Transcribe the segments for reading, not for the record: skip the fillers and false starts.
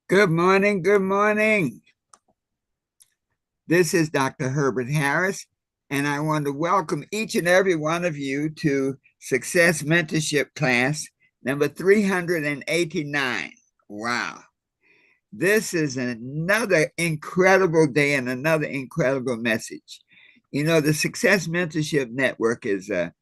Good morning. Good morning. This is Dr. Herbert Harris, and I want to welcome each and every one of you to Success Mentorship class number 389. Wow. This is another incredible day and another incredible message. You know, the Success Mentorship Network is a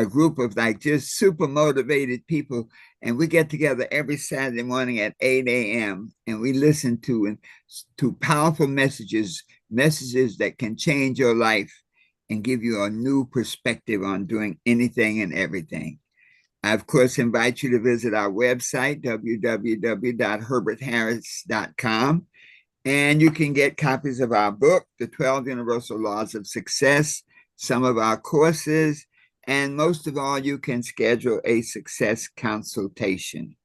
group of like just super motivated people, and we get together every Saturday morning at 8 a.m. and we listen to powerful messages that can change your life and give you a new perspective on doing anything and everything. I, of course, invite you to visit our website, www.herbertharris.com, and you can get copies of our book, The 12 Universal Laws of Success, some of our courses, and most of all, you can schedule a success consultation.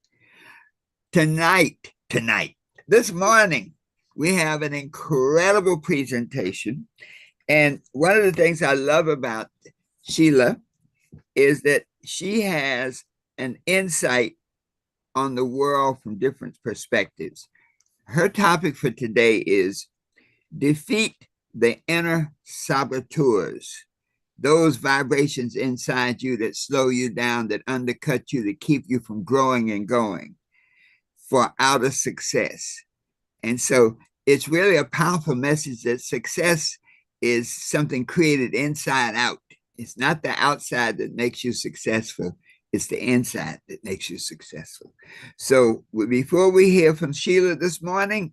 This morning, we have an incredible presentation. And one of the things I love about Sheila is that she has an insight on the world from different perspectives. Her topic for today is defeat the inner saboteurs, those vibrations inside you that slow you down, that undercut you, that keep you from growing and going for outer success. And so it's really a powerful message that success is something created inside out. It's not the outside that makes you successful. It's the inside that makes you successful. So before we hear from Sheila this morning,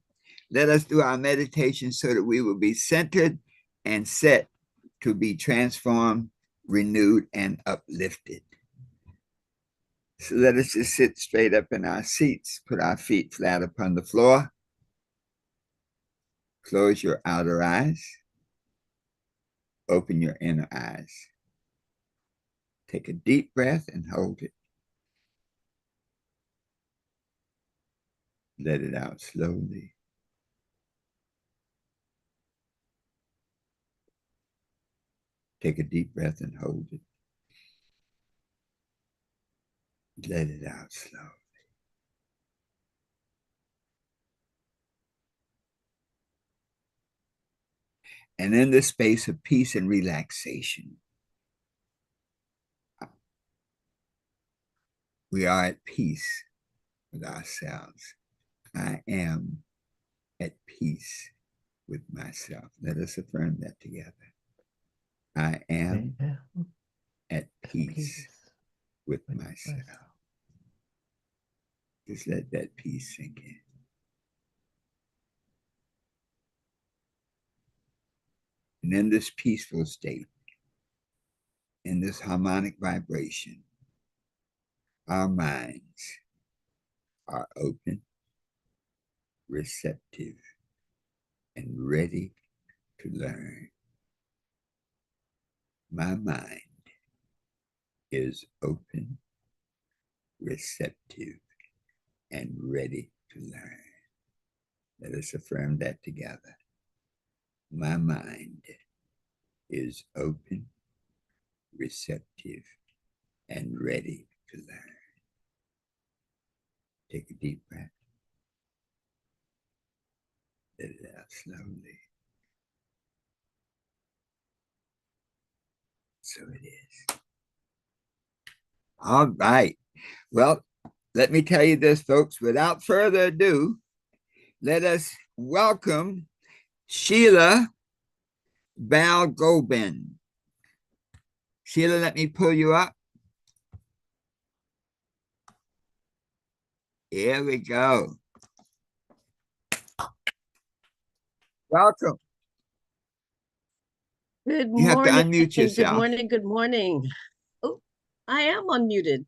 let us do our meditation so that we will be centered and set to be transformed, renewed, and uplifted. So let us just sit straight up in our seats, put our feet flat upon the floor. Close your outer eyes. Open your inner eyes. Take a deep breath and hold it. Let it out slowly. Take a deep breath and hold it. Let it out slowly. And in the space of peace and relaxation, we are at peace with ourselves. I am at peace with myself. Let us affirm that together. I am at peace with myself. Just let that peace sink in. And in this peaceful state, in this harmonic vibration, our minds are open, receptive, and ready to learn. My mind is open, receptive, and ready to learn. Let us affirm that together. My mind is open, receptive, and ready to learn. Take a deep breath. Let it out slowly. So it is. All right. Well, let me tell you this, folks. Without further ado, let us welcome Sheila Balgobin. Sheila, let me pull you up. Here we go. Welcome. Good You have to morning. unmute Good yourself. morning. Good morning. Oh, I am unmuted.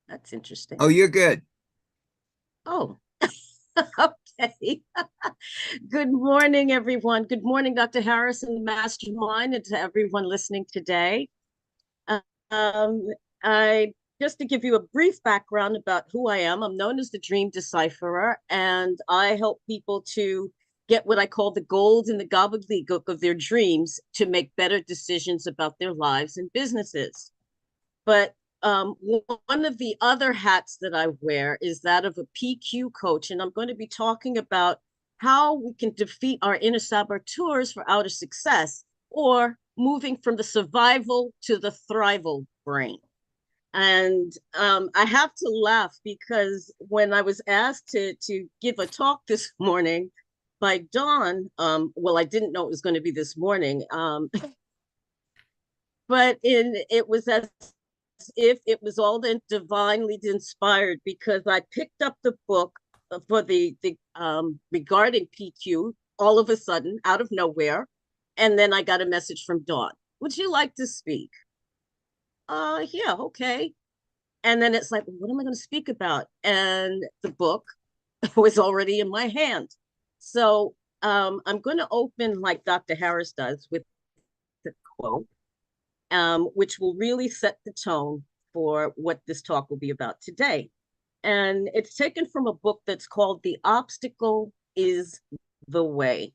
That's interesting. Oh, you're good. Oh, okay. Good morning, everyone. Good morning, Dr. Harris and Mastermind, and to everyone listening today. Um, I just to give you a brief background about who I am. I'm known as the Dream Decipherer, and I help people to get what I call the gold in the gobbledygook of their dreams to make better decisions about their lives and businesses. But one of the other hats that I wear is that of a PQ coach, and I'm going to be talking about how we can defeat our inner saboteurs for outer success, or moving from the survival to the thrival brain. And I have to laugh because when I was asked to give a talk this morning by Dawn, well, I didn't know it was going to be this morning, but it was as if it was all divinely inspired, because I picked up the book for the regarding PQ all of a sudden out of nowhere, and then I got a message from Dawn. Would you like to speak? Yeah, okay. And then it's like, what am I going to speak about? And the book was already in my hand. So I'm going to open like Dr. Harris does with the quote, which will really set the tone for what this talk will be about today. And it's taken from a book that's called The Obstacle is the Way.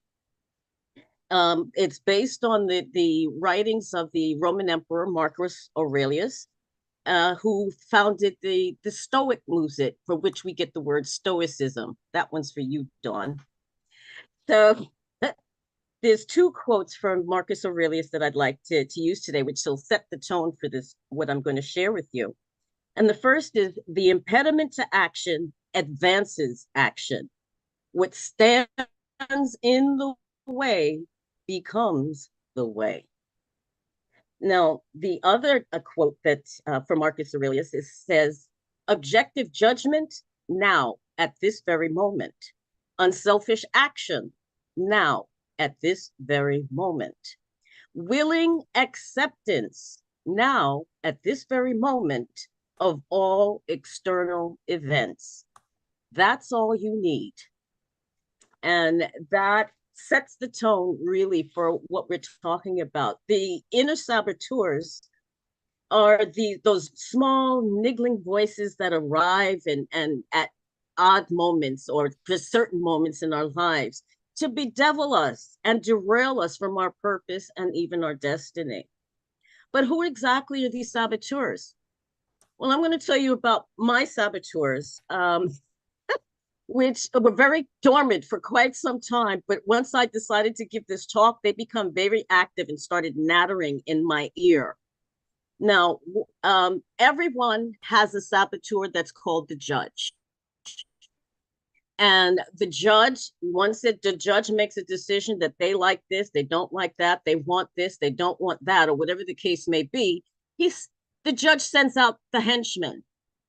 It's based on the writings of the Roman Emperor Marcus Aurelius, who founded the Stoic movement, for which we get the word Stoicism. That one's for you, Dawn. So there's two quotes from Marcus Aurelius that I'd like to use today, which will set the tone for this, what I'm going to share with you. And the first is, the impediment to action advances action. What stands in the way becomes the way. Now, the other quote that from Marcus Aurelius says, objective judgment now at this very moment. Unselfish action now at this very moment. Willing acceptance now at this very moment of all external events. That's all you need. And that sets the tone really for what we're talking about. The inner saboteurs are those small niggling voices that arrive and at odd moments or for certain moments in our lives to bedevil us and derail us from our purpose and even our destiny. But who exactly are these saboteurs? Well, I'm going to tell you about my saboteurs, which were very dormant for quite some time. But once I decided to give this talk, they become very active and started nattering in my ear. Now, everyone has a saboteur that's called the judge. And the judge, once the judge makes a decision that they like this, they don't like that, they want this, they don't want that, or whatever the case may be, the judge sends out the henchmen,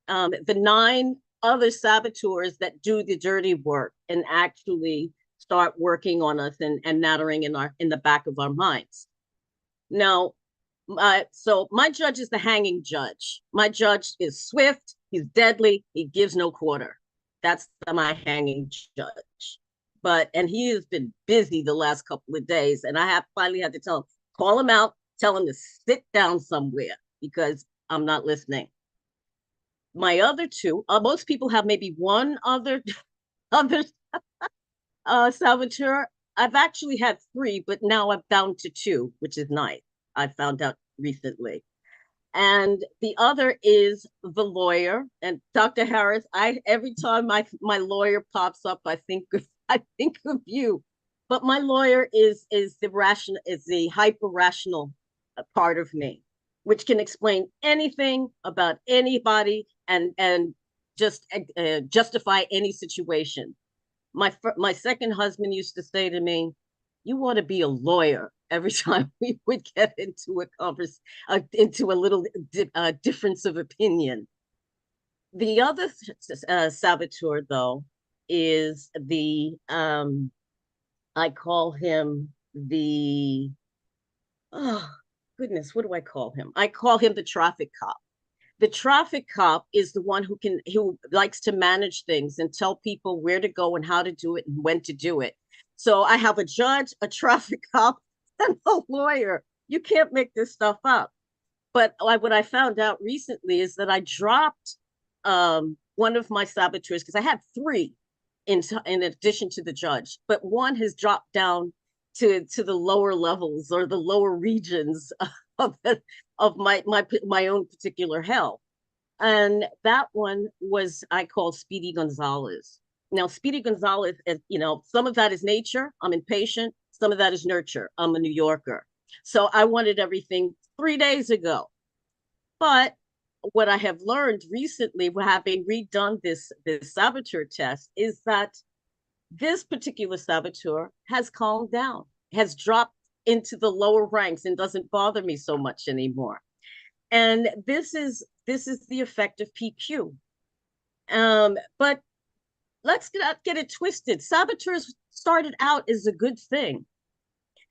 the 9 other saboteurs that do the dirty work and actually start working on us and nattering in the back of our minds. Now, so my judge is the hanging judge. My judge is swift, he's deadly, he gives no quarter. That's my hanging judge. And he has been busy the last couple of days, and I finally had to call him out, tell him to sit down somewhere because I'm not listening. My other 2, most people have maybe one other saboteur. I've actually had 3, but now I'm down to 2, which is nice. I found out recently. And the other is the lawyer. And Dr. Harris, every time my lawyer pops up, I think of you. But my lawyer is the hyper rational part of me, which can explain anything about anybody and just justify any situation. My second husband used to say to me, "You want to be a lawyer." Every time we would get into into a little difference of opinion. The other saboteur, though, is I call him oh goodness, what do I call him? I call him the traffic cop. The traffic cop is the one who likes to manage things and tell people where to go and how to do it and when to do it. So I have a judge, a traffic cop, and a lawyer. You can't make this stuff up. But what I found out recently is that I dropped one of my saboteurs, because I had 3 in addition to the judge, but one has dropped down to the lower levels or the lower regions of my own particular hell. And that one was, I call Speedy Gonzalez. Now, Speedy Gonzalez, some of that is nature. I'm impatient. Some of that is nurture. I'm a New Yorker. So I wanted everything 3 days ago. But what I have learned recently, having redone this saboteur test, is that this particular saboteur has calmed down, has dropped into the lower ranks and doesn't bother me so much anymore. And this is the effect of PQ. But let's not get it twisted. Saboteurs started out as a good thing.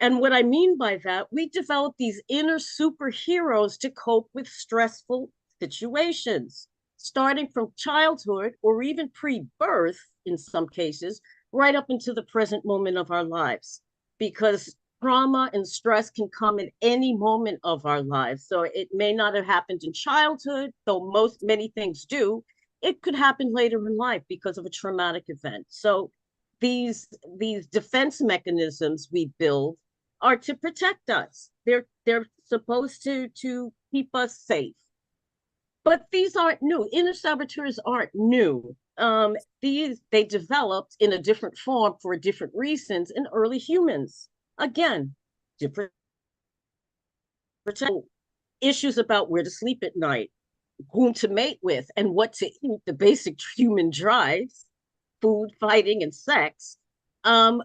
And what I mean by that, we develop these inner superheroes to cope with stressful situations, starting from childhood or even pre-birth in some cases, right up into the present moment of our lives. Because trauma and stress can come at any moment of our lives. So it may not have happened in childhood, though many things do. It could happen later in life because of a traumatic event. So these defense mechanisms we build are to protect us. They're supposed to keep us safe. But these aren't new. Inner saboteurs aren't new. They developed in a different form for different reasons in early humans. Again, different issues about where to sleep at night, whom to mate with, and what to eat, the basic human drives, food, fighting, and sex,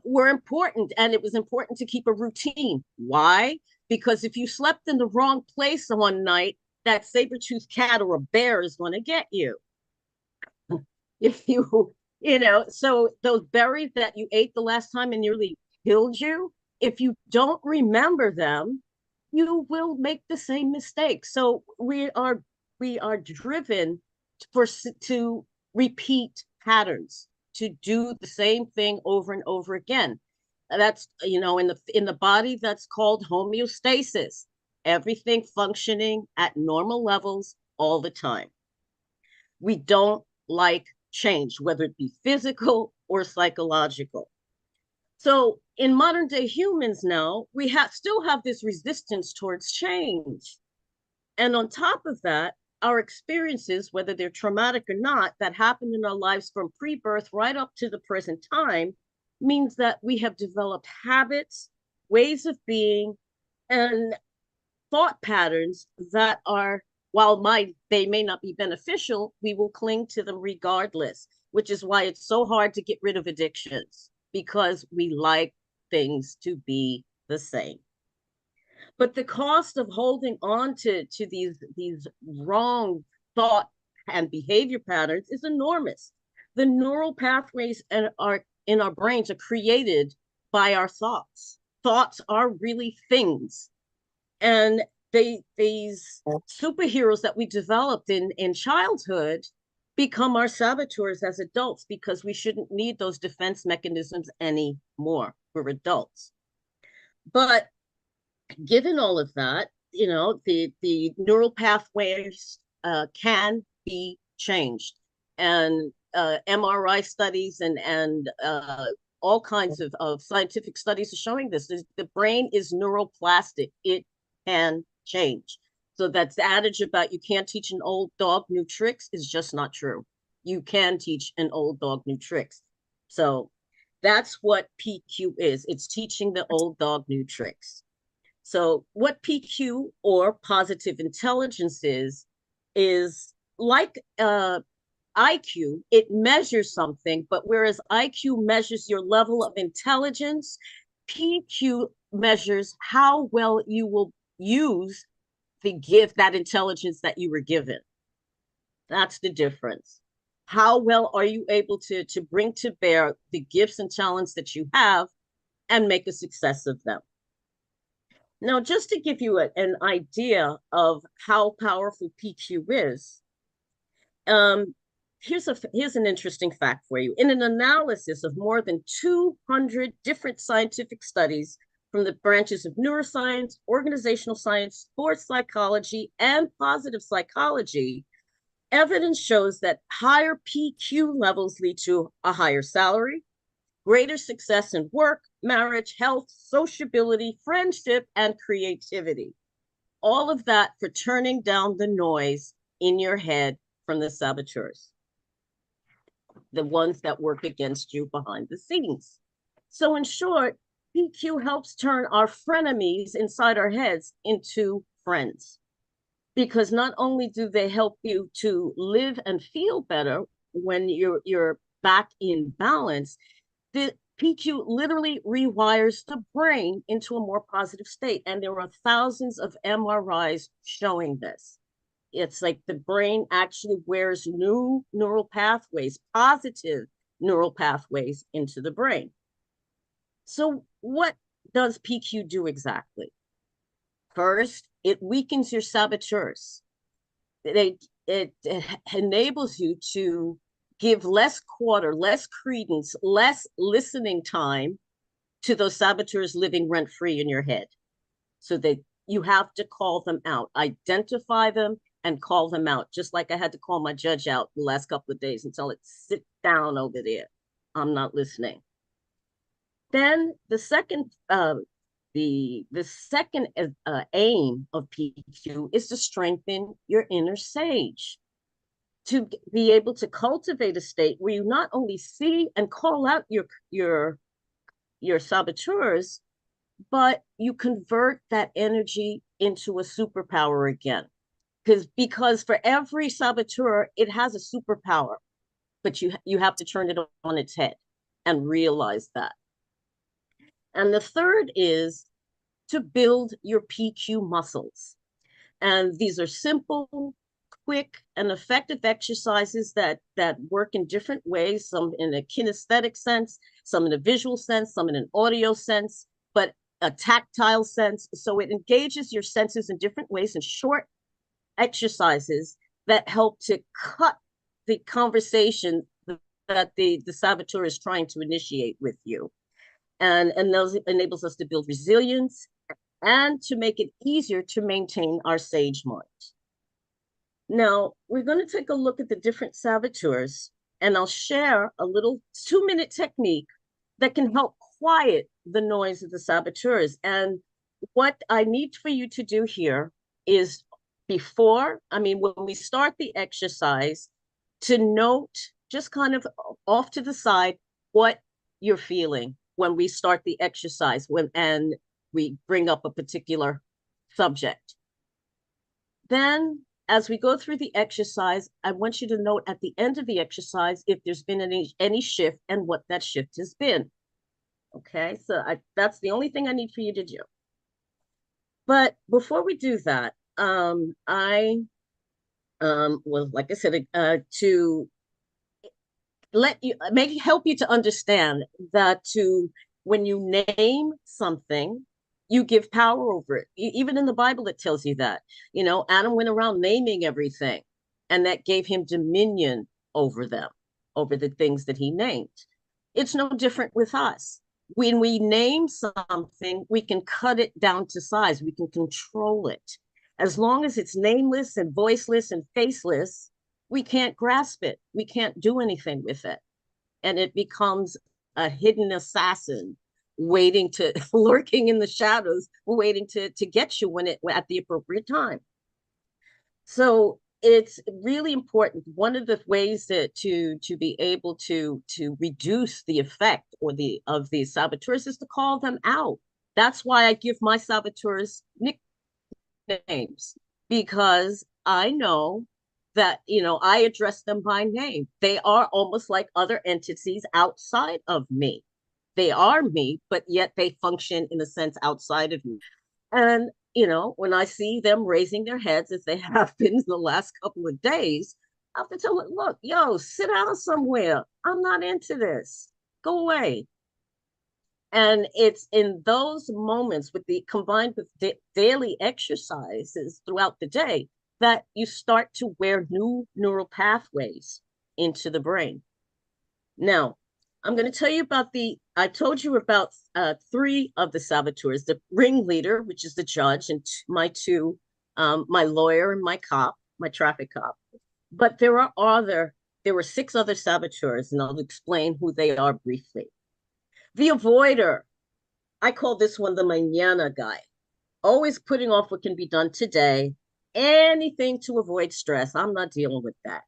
were important. And it was important to keep a routine. Why? Because if you slept in the wrong place one night, that saber-toothed cat or a bear is going to get you. If so those berries that you ate the last time and nearly killed you, if you don't remember them, you will make the same mistake. So we are driven to repeat patterns, to do the same thing over and over again. That's in the body, that's called homeostasis. Everything functioning at normal levels all the time. We don't like change, whether it be physical or psychological. So in modern day humans now, we still have this resistance towards change. And on top of that, our experiences, whether they're traumatic or not, that happen in our lives from pre-birth right up to the present time, means that we have developed habits, ways of being, and thought patterns that are, while they may not be beneficial, we will cling to them regardless, which is why it's so hard to get rid of addictions, because we like things to be the same. But the cost of holding on to these wrong thought and behavior patterns is enormous. The neural pathways in our brains are created by our thoughts. Thoughts are really things. And these superheroes that we developed in childhood become our saboteurs as adults, because we shouldn't need those defense mechanisms anymore. We're adults. But given all of that, the neural pathways can be changed. And MRI studies and all kinds of scientific studies are showing this. The brain is neuroplastic. It can change. So that's the adage about you can't teach an old dog new tricks is just not true. You can teach an old dog new tricks. So that's what PQ is. It's teaching the old dog new tricks. So what PQ, or positive intelligence, is like IQ. It measures something, but whereas IQ measures your level of intelligence, PQ measures how well you will use that intelligence that you were given. That's the difference. How well are you able to bring to bear the gifts and talents that you have and make a success of them? Now, just to give you an idea of how powerful PQ is, here's an interesting fact for you. In an analysis of more than 200 different scientific studies from the branches of neuroscience, organizational science, sports psychology, and positive psychology, evidence shows that higher PQ levels lead to a higher salary, greater success in work, marriage, health, sociability, friendship, and creativity. All of that for turning down the noise in your head from the saboteurs, the ones that work against you behind the scenes. So in short, PQ helps turn our frenemies inside our heads into friends, because not only do they help you to live and feel better when you're back in balance, the PQ literally rewires the brain into a more positive state. And there are thousands of MRIs showing this. It's like the brain actually wears new neural pathways, positive neural pathways into the brain. So what does PQ do exactly? First, it weakens your saboteurs. It enables you to give less quarter, less credence, less listening time to those saboteurs living rent-free in your head. So that you have to call them out, identify them, and call them out. Just like I had to call my judge out the last couple of days and tell it, sit down over there. I'm not listening. Then the second aim of PQ is to strengthen your inner sage, to be able to cultivate a state where you not only see and call out your saboteurs, but you convert that energy into a superpower again. Because for every saboteur, it has a superpower, but you have to turn it on its head and realize that. And the third is to build your PQ muscles. And these are simple, quick, and effective exercises that work in different ways, some in a kinesthetic sense, some in a visual sense, some in an audio sense, but a tactile sense. So it engages your senses in different ways, in short exercises that help to cut the conversation that the saboteur is trying to initiate with you. And those enables us to build resilience and to make it easier to maintain our sage mind. Now, we're going to take a look at the different saboteurs, and I'll share a little 2-minute technique that can help quiet the noise of the saboteurs. And what I need for you to do here is when we start the exercise, to note, just kind of off to the side, what you're feeling when we start the exercise, and we bring up a particular subject. Then, as we go through the exercise, I want you to note at the end of the exercise if there's been any shift and what that shift has been. Okay, so that's the only thing I need for you to do. But before we do that, like I said, to help you to understand that when you name something, you give power over it. Even in the Bible, it tells you that. Adam went around naming everything, and that gave him dominion over them, over the things that he named. It's no different with us. When we name something, we can cut it down to size. We can control it. As long as it's nameless and voiceless and faceless, we can't grasp it. We can't do anything with it. And it becomes a hidden assassin lurking in the shadows, waiting to get you at the appropriate time. So it's really important. One of the ways to be able to reduce the effect of the saboteurs is to call them out. That's why I give my saboteurs nicknames, because I know that I address them by name. They are almost like other entities outside of me. They are me, but yet they function in a sense outside of me. And when I see them raising their heads, as they have been in the last couple of days, I have to tell them, look, sit down somewhere. I'm not into this. Go away. And it's in those moments, combined with daily exercises throughout the day, that you start to wear new neural pathways into the brain. Now, I'm going to tell you I told you about 3 of the saboteurs: the ringleader, which is the judge, and my lawyer and my traffic cop. But there were 6 other saboteurs, and I'll explain who they are briefly. The avoider, I call this one the mañana guy, always putting off what can be done today, anything to avoid stress. I'm not dealing with that.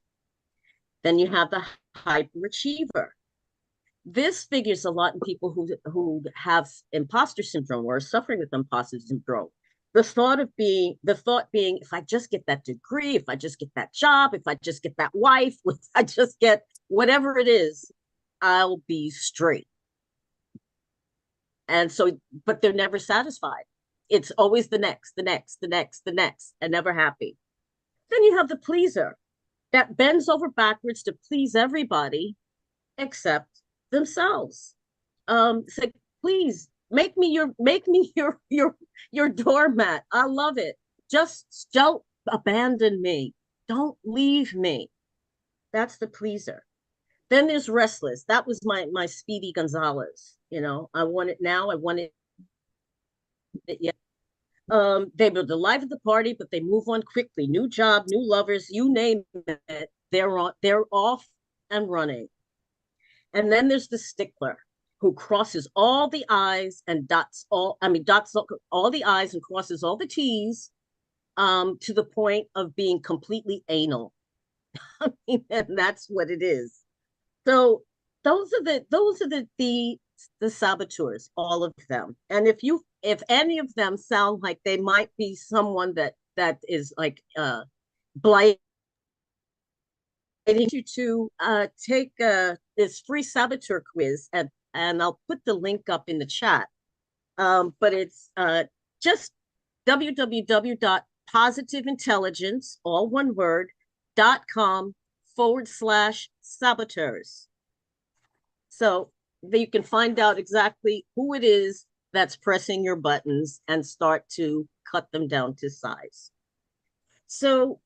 Then you have the hyperachiever. This figures a lot in people who have imposter syndrome or are suffering with imposter syndrome. The thought being, if I just get that degree, if I just get that job, if I just get that wife, if I just get whatever it is, I'll be straight. And so, but they're never satisfied. It's always the next, the next, the next, the next, and never happy. Then you have the pleaser that bends over backwards to please everybody except themselves. Say, please make me your doormat. I love it. Just don't abandon me. Don't leave me. That's the pleaser. Then there's restless. That was my Speedy Gonzalez. You know, I want it now. I want it. Yeah. They were the life of the party, but they move on quickly. New job, new lovers, you name it. They're off and running. And then there's the stickler who crosses all the I's and dots all the I's and crosses all the T's to the point of being completely anal. I mean, and that's what it is. So those are the saboteurs, all of them. And if any of them sound like they might be someone that is like blighting you to take this free saboteur quiz, and I'll put the link up in the chat. But it's just www.positiveintelligence, all one word, .com/saboteurs. So that you can find out exactly who it is that's pressing your buttons and start to cut them down to size. So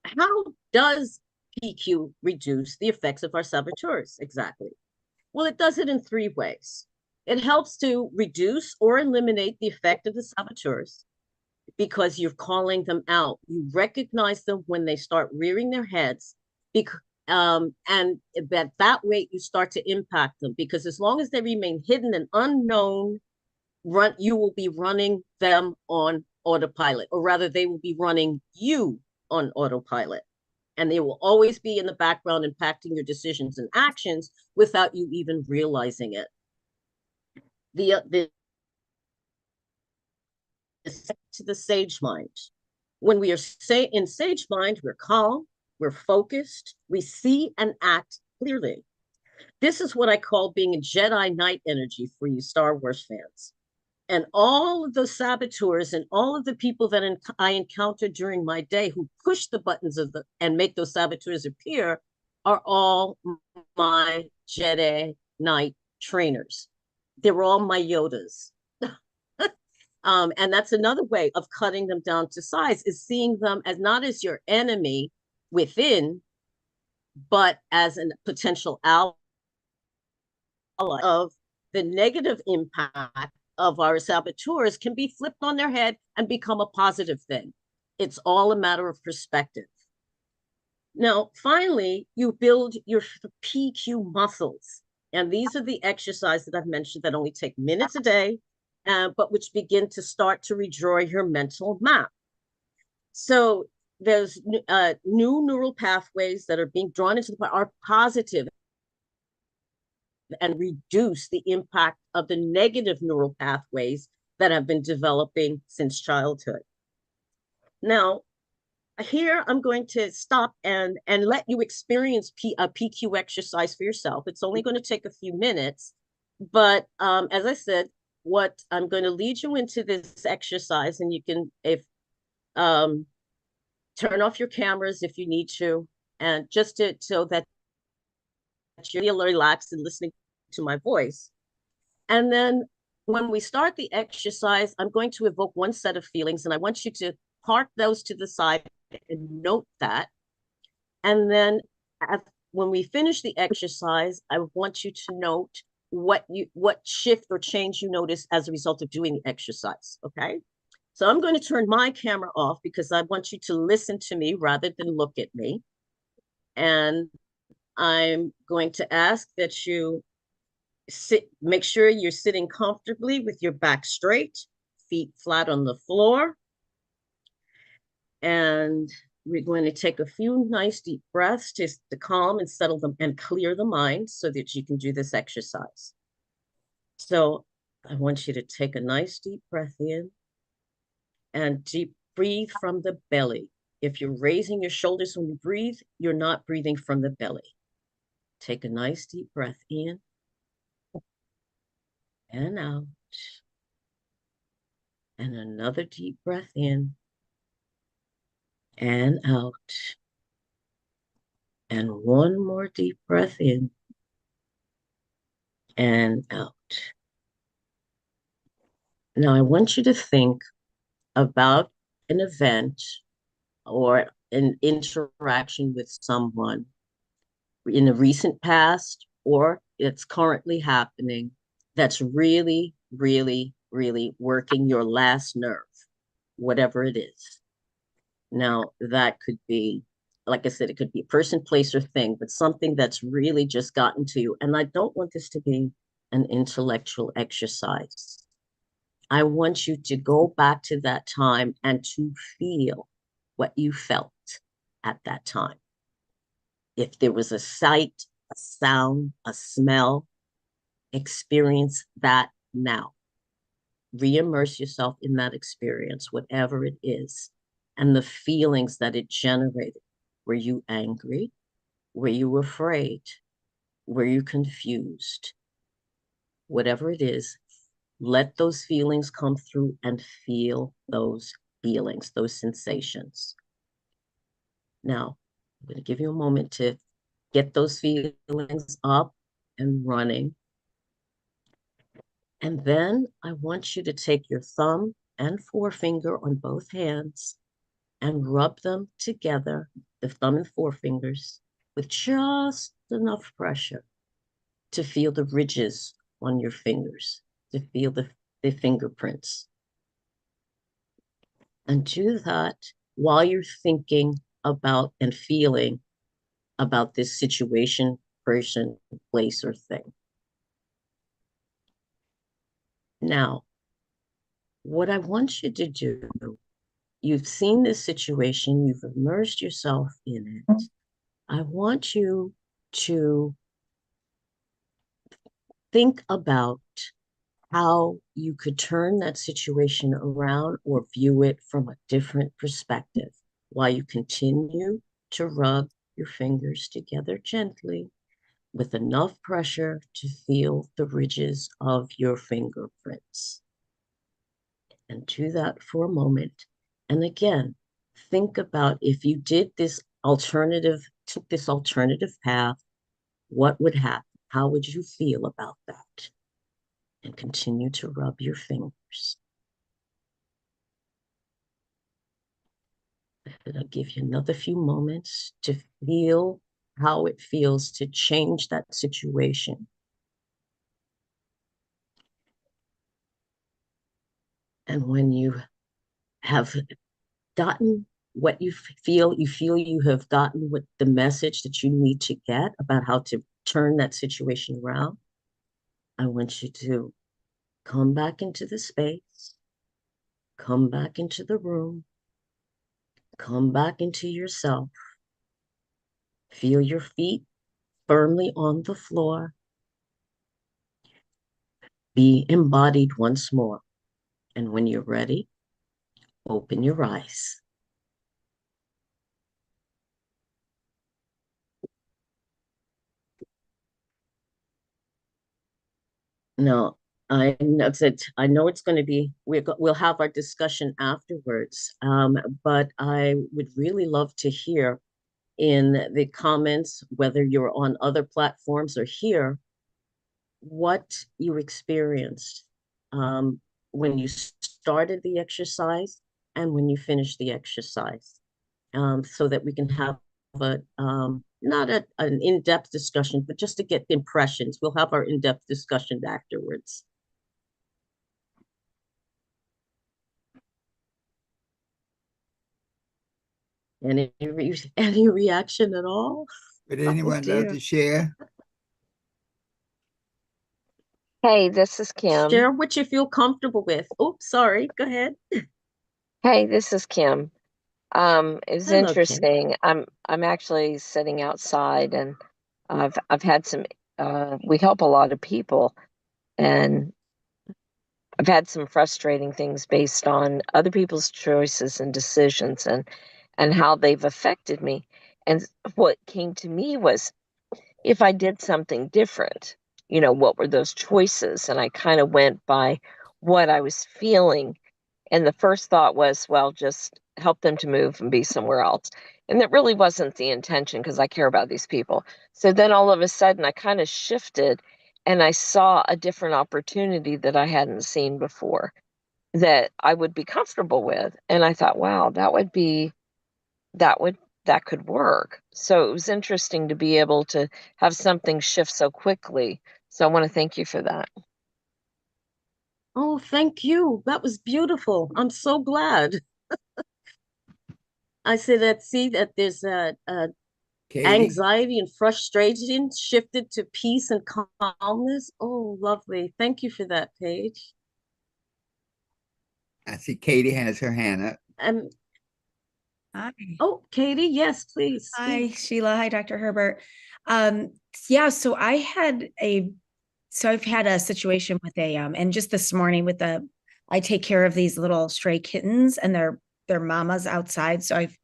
how does PQ reduce the effects of our saboteurs? Exactly. Well, it does it in 3 ways. It helps to reduce or eliminate the effect of the saboteurs because you're calling them out. You recognize them when they start rearing their heads, and that way you start to impact them, because as long as they remain hidden and unknown, you will be running them on autopilot, or rather they will be running you on autopilot, and they will always be in the background impacting your decisions and actions without you even realizing it. To the sage mind. When we are in sage mind, we're calm, we're focused, we see and act clearly. This is what I call being a Jedi Knight energy for you Star Wars fans. And all of those saboteurs and all of the people that I encounter during my day who push the buttons and make those saboteurs appear are all my Jedi Knight trainers. They're all my Yodas. And that's another way of cutting them down to size, is seeing them as not as your enemy within, but as a potential ally of the negative impact of our saboteurs can be flipped on their head and become a positive thing. It's all a matter of perspective. Now, finally, you build your PQ muscles. And these are the exercises that I've mentioned that only take minutes a day, but which begin to start to redraw your mental map. So there's new neural pathways that are being drawn into are positive and reduce the impact of the negative neural pathways that have been developing since childhood. Now, here I'm going to stop and let you experience a PQ exercise for yourself. It's only going to take a few minutes, but as I said, what I'm going to lead you into this exercise, and you can turn off your cameras if you need to, and just so that you're relaxed and listening to my voice. And then when we start the exercise, I'm going to evoke one set of feelings, and I want you to park those to the side and note that. And then when we finish the exercise, I want you to note what shift or change you notice as a result of doing the exercise. Okay. So I'm going to turn my camera off because I want you to listen to me rather than look at me. And I'm going to ask that you make sure you're sitting comfortably with your back straight, feet flat on the floor. And we're going to take a few nice deep breaths to calm and settle them and clear the mind so that you can do this exercise. So I want you to take a nice deep breath in and deep breathe from the belly. If you're raising your shoulders when you breathe, you're not breathing from the belly. Take a nice deep breath in and out. And another deep breath in and out. And one more deep breath in and out. Now, I want you to think about an event or an interaction with someone in the recent past or it's currently happening that's really, really, really working your last nerve, whatever it is. Now, that could be, like I said, it could be a person, place, or thing, but something that's really just gotten to you. And I don't want this to be an intellectual exercise. I want you to go back to that time and to feel what you felt at that time. If there was a sight, a sound, a smell, experience that now. Re-immerse yourself in that experience, whatever it is, and the feelings that it generated. Were you angry? Were you afraid? Were you confused? Whatever it is, let those feelings come through and feel those feelings, those sensations. Now, I'm going to give you a moment to get those feelings up and running. And then I want you to take your thumb and forefinger on both hands and rub them together, the thumb and forefingers, with just enough pressure to feel the ridges on your fingers, to feel the fingerprints. And do that while you're thinking about and feeling about this situation, person, place, or thing. Now, what I want you to do, you've seen this situation, you've immersed yourself in it. I want you to think about how you could turn that situation around or view it from a different perspective while you continue to rub your fingers together gently with enough pressure to feel the ridges of your fingerprints. And do that for a moment. And again, think about if you did this alternative, took this alternative path, what would happen? How would you feel about that? And continue to rub your fingers. And I'll give you another few moments to feel how it feels to change that situation. And when you have gotten what you feel you have gotten what the message that you need to get about how to turn that situation around, I want you to come back into the space, come back into the room, come back into yourself. Feel your feet firmly on the floor. Be embodied once more. And when you're ready, open your eyes. Now, I know it's going to be, we'll have our discussion afterwards, but I would really love to hear in the comments, whether you're on other platforms or here, what you experienced when you started the exercise and when you finished the exercise, so that we can have not an in-depth discussion, but just to get impressions. We'll have our in-depth discussion afterwards. Any reaction at all? Would Oh anyone love dear. to share? Hey, this is Kim. Share what you feel comfortable with. Oh, sorry. Go ahead. Hey, this is Kim. It's Hello, Kim. interesting. I'm actually sitting outside, and I've had some. We help a lot of people, and I've had some frustrating things based on other people's choices and decisions, and how they've affected me. And what came to me was, if I did something different, what were those choices? And I kind of went by what I was feeling. And the first thought was, well, just help them to move and be somewhere else. And that really wasn't the intention, because I care about these people. So then all of a sudden I kind of shifted, and I saw a different opportunity that I hadn't seen before that I would be comfortable with. And I thought, wow, that would that could work. So it was interesting to be able to have something shift so quickly. So I want to thank you for that. Oh, thank you. That was beautiful. I'm so glad. I said that, see that there's a Katie, anxiety and frustration shifted to peace and calmness. Oh, lovely. Thank you for that, Paige. I see Katie has her hand up. Um, Hi. oh, Katie, yes, please Hi, speak. Sheila. Hi, Dr. Herbert. Um, yeah, so I've had a situation with and just this morning I take care of these little stray kittens, and their mamas outside. So I've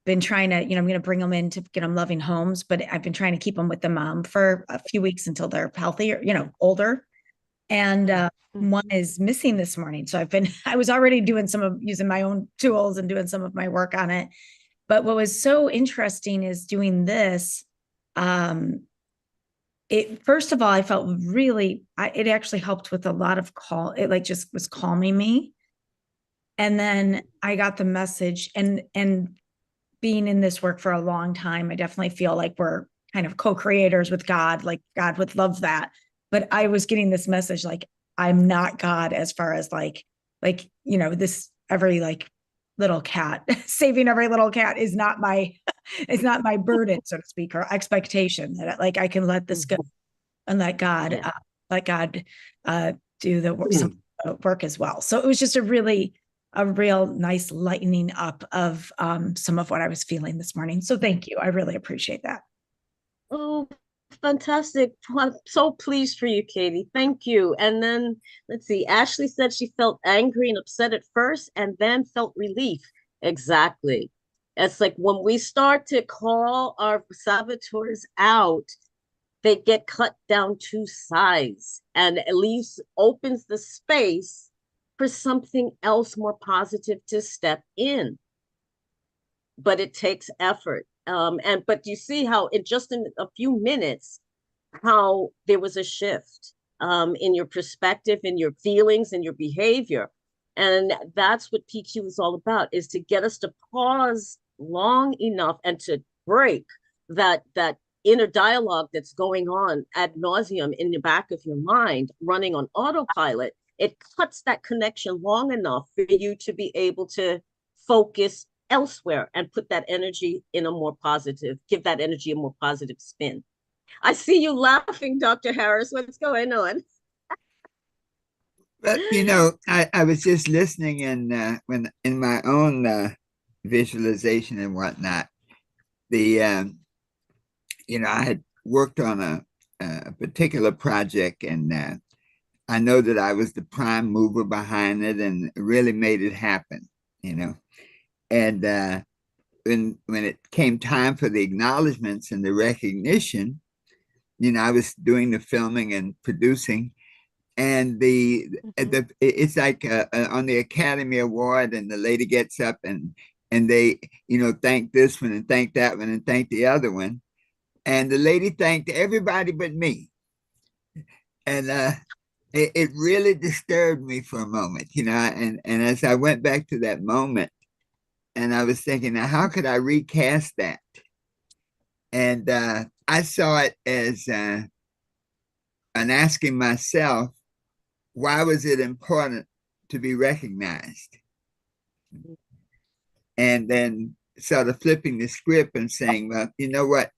been trying to, I'm going to bring them in to get them loving homes, but I've been trying to keep them with the mom for a few weeks until they're healthier, older. And one Mhm. is missing this morning. So I was already doing using my own tools and doing some of my work on it. But what was so interesting is doing this. First of all, I felt it actually helped with a lot of it like just was calming me. And then I got the message, and being in this work for a long time, I definitely feel like we're kind of co-creators with God, like God would love that. But I was getting this message, like, I'm not God, as far as this every little cat, saving every little cat is not my burden, so to speak, or expectation, that like I can let this go Mhm. and Yeah. let God do the work, some work as well. So it was just a real nice lightening up of some of what I was feeling this morning. So thank you. I really appreciate that. Oh, fantastic. I'm so pleased for you, Katie. Thank you. And then let's see. Ashley said she felt angry and upset at first and then felt relief. Exactly. It's like when we start to call our saboteurs out, they get cut down to size, and at least opens the space for something else more positive to step in. But it takes effort. But you see how in a few minutes, how there was a shift in your perspective, in your feelings, in your behavior. And that's what PQ is all about, is to get us to pause long enough and to break that inner dialogue that's going on ad nauseum in the back of your mind, running on autopilot. It cuts that connection long enough for you to be able to focus elsewhere and put that energy in a more positive, give that energy a more positive spin. I see you laughing, Dr. Harris. What's going on? But I was just listening, and when in my own visualization and whatnot, the I had worked on a particular project, and I know that I was the prime mover behind it, and really made it happen. You know, and when it came time for the acknowledgments and the recognition, I was doing the filming and producing, and it's like on the Academy Award, and the lady gets up, and they thank this one and thank that one and thank the other one, and the lady thanked everybody but me, and it really disturbed me for a moment, and as I went back to that moment, and I was thinking, now how could I recast that? And I saw it as an asking myself, why was it important to be recognized? And then sort of flipping the script and saying, well, you know what?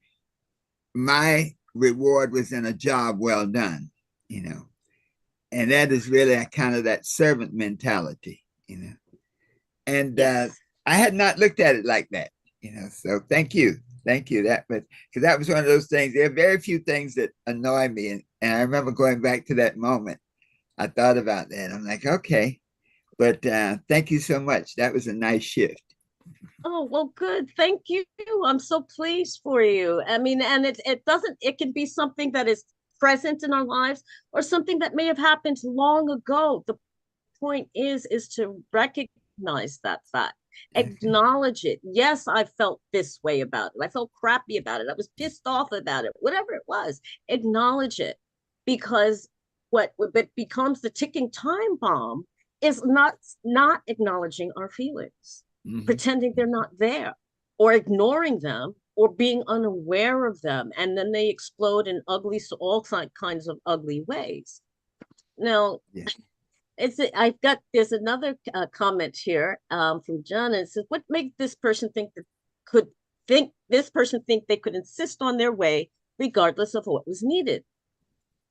My reward was in a job well done, you know. And that is really a kind of that servant mentality, you know. And Yes. I had not looked at it like that, so thank you. Thank you. Because that was one of those things. There are very few things that annoy me. And I remember going back to that moment. I thought about that. I'm like, okay. But thank you so much. That was a nice shift. Oh, well, good. Thank you. I'm so pleased for you. I mean, and it can be something that is present in our lives or something that may have happened long ago. The point is to recognize that fact, acknowledge it. Yes, I felt this way about it. I felt crappy about it. I was pissed off about it, whatever it was. Acknowledge it, because what becomes the ticking time bomb is not acknowledging our feelings, pretending they're not there, or ignoring them, or being unaware of them, and then they explode in all kinds of ugly ways. Now, yeah. There's another comment here from John. It says, what made this person think they could insist on their way regardless of what was needed?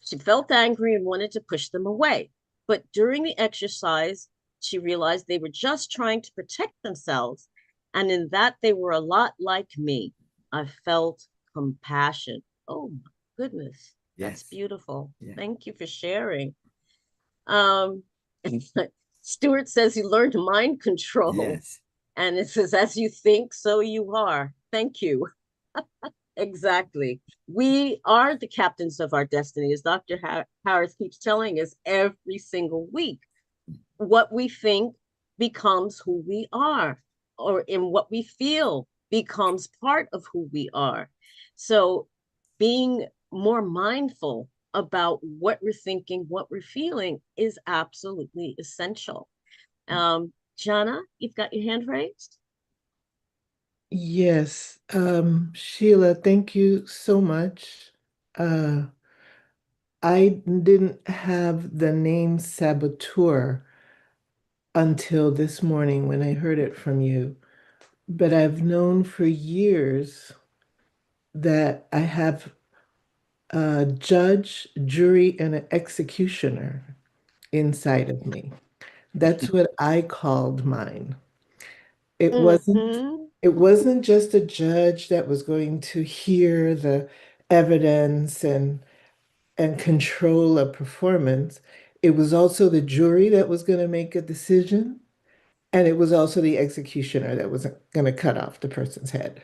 She felt angry and wanted to push them away. But during the exercise, she realized they were just trying to protect themselves. And in that, they were a lot like me. I felt compassion. Oh, my goodness. Yes. That's beautiful. Yeah. Thank you for sharing. Stuart says he learned mind control. Yes. And it says, as you think, so you are. Thank you. Exactly. We are the captains of our destiny, as Dr. Harris keeps telling us every single week. What we think becomes who we are, or in what we feel becomes part of who we are. So being more mindful about what we're thinking, what we're feeling is absolutely essential. Jana, you've got your hand raised. Yes, Sheila, thank you so much. I didn't have the name Saboteur until this morning when I heard it from you, but I've known for years that I have a judge, jury, and an executioner inside of me. That's what I called mine. It wasn't just a judge that was going to hear the evidence and control a performance. It was also the jury that was going to make a decision, and it was also the executioner that was going to cut off the person's head.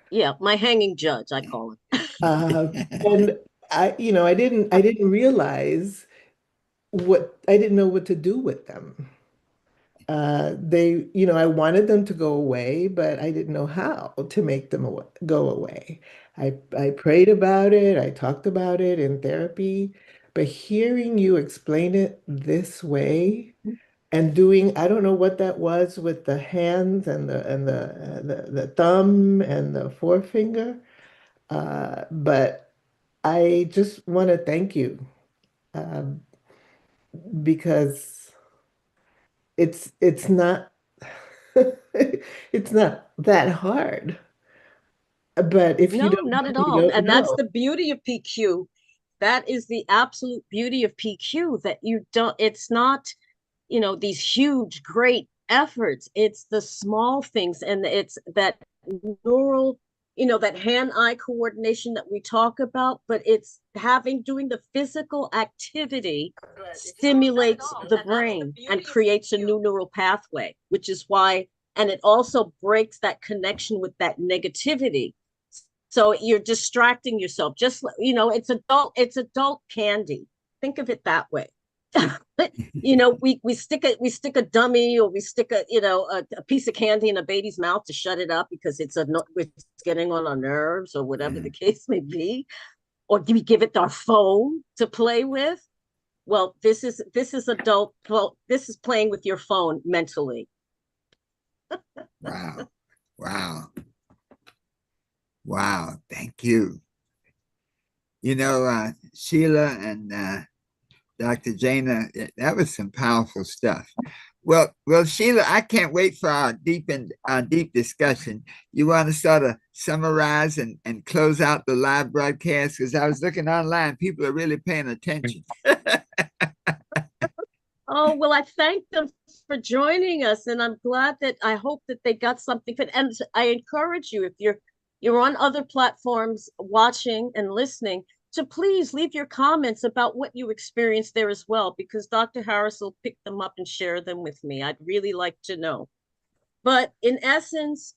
Yeah, my hanging judge, I call it. And I didn't realize I didn't know what to do with them. I wanted them to go away, but I didn't know how to make them go away. I prayed about it, I talked about it in therapy, but hearing you explain it this way and doing, I don't know what that was with the hands and the thumb and the forefinger, but I just want to thank you because it's not it's not that hard. But if you don't not know, at you all. don't And know. that's the beauty of PQ. That is the absolute beauty of PQ, that it's not, these huge, great efforts. It's the small things, and it's that neural, that hand-eye coordination that we talk about, but it's doing the physical activity stimulates the brain and creates a new neural pathway, which is why, and it also breaks that connection with that negativity. So you're distracting yourself. Just, it's adult candy. Think of it that way. We stick a dummy, or we stick a piece of candy in a baby's mouth to shut it up because it's getting on our nerves, or whatever the case may be. Or do we give it our phone to play with? Well, this is adult. Well, this is playing with your phone mentally. Wow. Thank you. Sheila and Dr. Jana, that was some powerful stuff. Well, Sheila, I can't wait for our deep discussion. You want to sort of summarize and close out the live broadcast? Because I was looking online, people are really paying attention. Oh, well, I thank them for joining us, and I'm glad that I hope that they got something fit. And I encourage you, if you're on other platforms watching and listening, to please leave your comments about what you experienced there as well, because Dr. Harris will pick them up and share them with me. I'd really like to know. But in essence,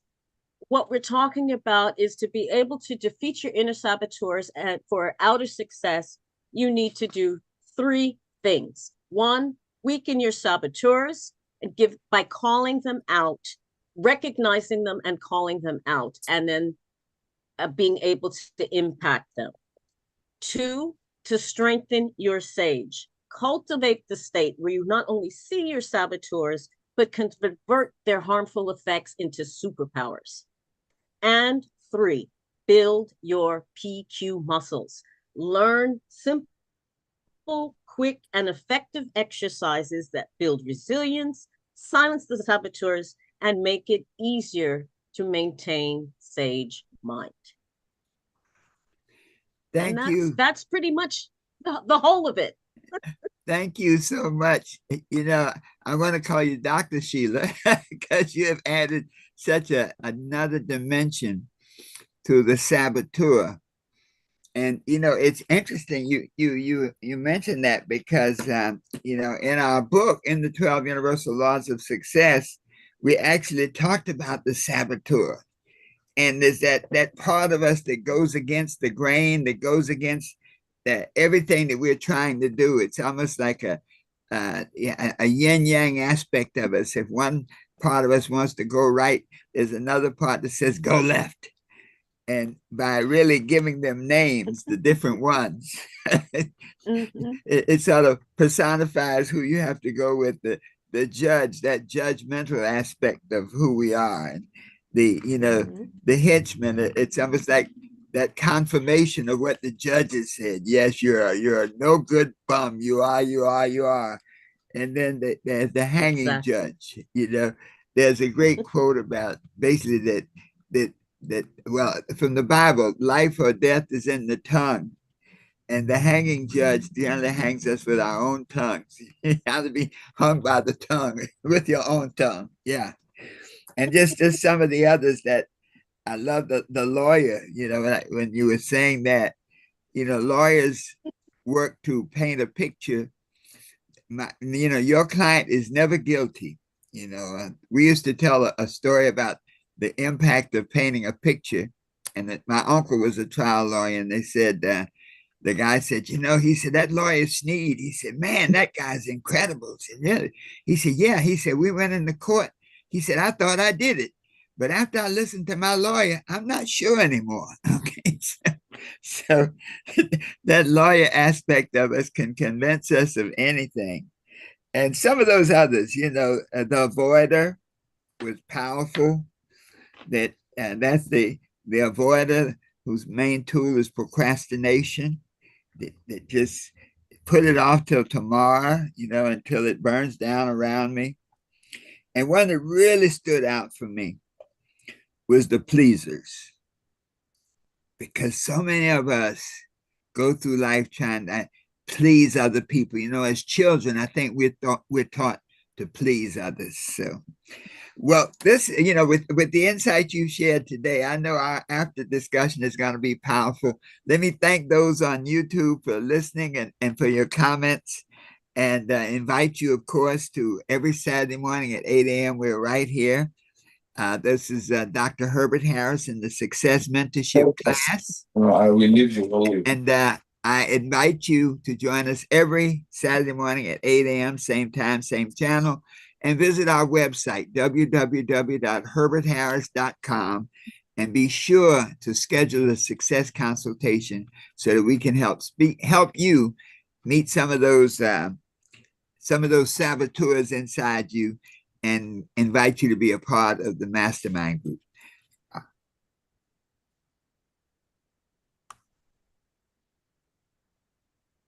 what we're talking about is to be able to defeat your inner saboteurs, and for outer success, you need to do three things. One, weaken your saboteurs and by calling them out, recognizing them and calling them out, and then being able to impact them. Two, to strengthen your sage. Cultivate the state where you not only see your saboteurs, but convert their harmful effects into superpowers. And three, build your PQ muscles. Learn simple, quick, and effective exercises that build resilience, silence the saboteurs, and make it easier to maintain sage mind. Thank you. That's pretty much the whole of it. Thank you so much. You know, I want to call you Dr. Sheila because you have added such another dimension to the saboteur. And you know, it's interesting you mentioned that because you know, in our book, in the 12 Universal Laws of Success, we actually talked about the saboteur. And there's that part of us that goes against the grain, that goes against everything that we're trying to do. It's almost like a yin yang aspect of us. If one part of us wants to go right, there's another part that says go left. And by really giving them names, the different ones, it sort of personifies who you have to go with, the judge, that judgmental aspect of who we are. And the, you know, the henchman, it's almost like that confirmation of what the judges said. Yes, you're a no good bum. You are. And then there's the hanging judge. You know, there's a great quote about basically that well, from the Bible, life or death is in the tongue. And the hanging judge generally hangs us with our own tongues. You have to be hung by the tongue with your own tongue. Yeah. And just some of the others that I love, the lawyer, you know, when you were saying that, you know, lawyers work to paint a picture. You know, your client is never guilty. You know, we used to tell a story about the impact of painting a picture. And that my uncle was a trial lawyer, and they said, the guy said, you know, he said, that lawyer Sneed, he said, man, that guy's incredible. He said, really? He said, yeah. He said, we went into court. He said, I thought I did it. But after I listened to my lawyer, I'm not sure anymore. Okay. So that lawyer aspect of us can convince us of anything. And some of those others, you know, the avoider was powerful. That's the avoider whose main tool is procrastination. That just put it off till tomorrow, you know, until it burns down around me. And one that really stood out for me was the pleasers. Because so many of us go through life trying to please other people. You know, as children, I think we're taught to please others. So, well, this, you know, with the insight you shared today, I know our after discussion is going to be powerful. Let me thank those on YouTube for listening and for your comments, and invite you, of course, to every Saturday morning at 8 a.m. We're right here. This is Dr. Herbert Harris in the Success Mentorship class. I will leave you. And I invite you to join us every Saturday morning at 8 a.m., same time, same channel, and visit our website, www.herbertharris.com, and be sure to schedule a success consultation so that we can help you meet some of those saboteurs inside you and invite you to be a part of the Mastermind group.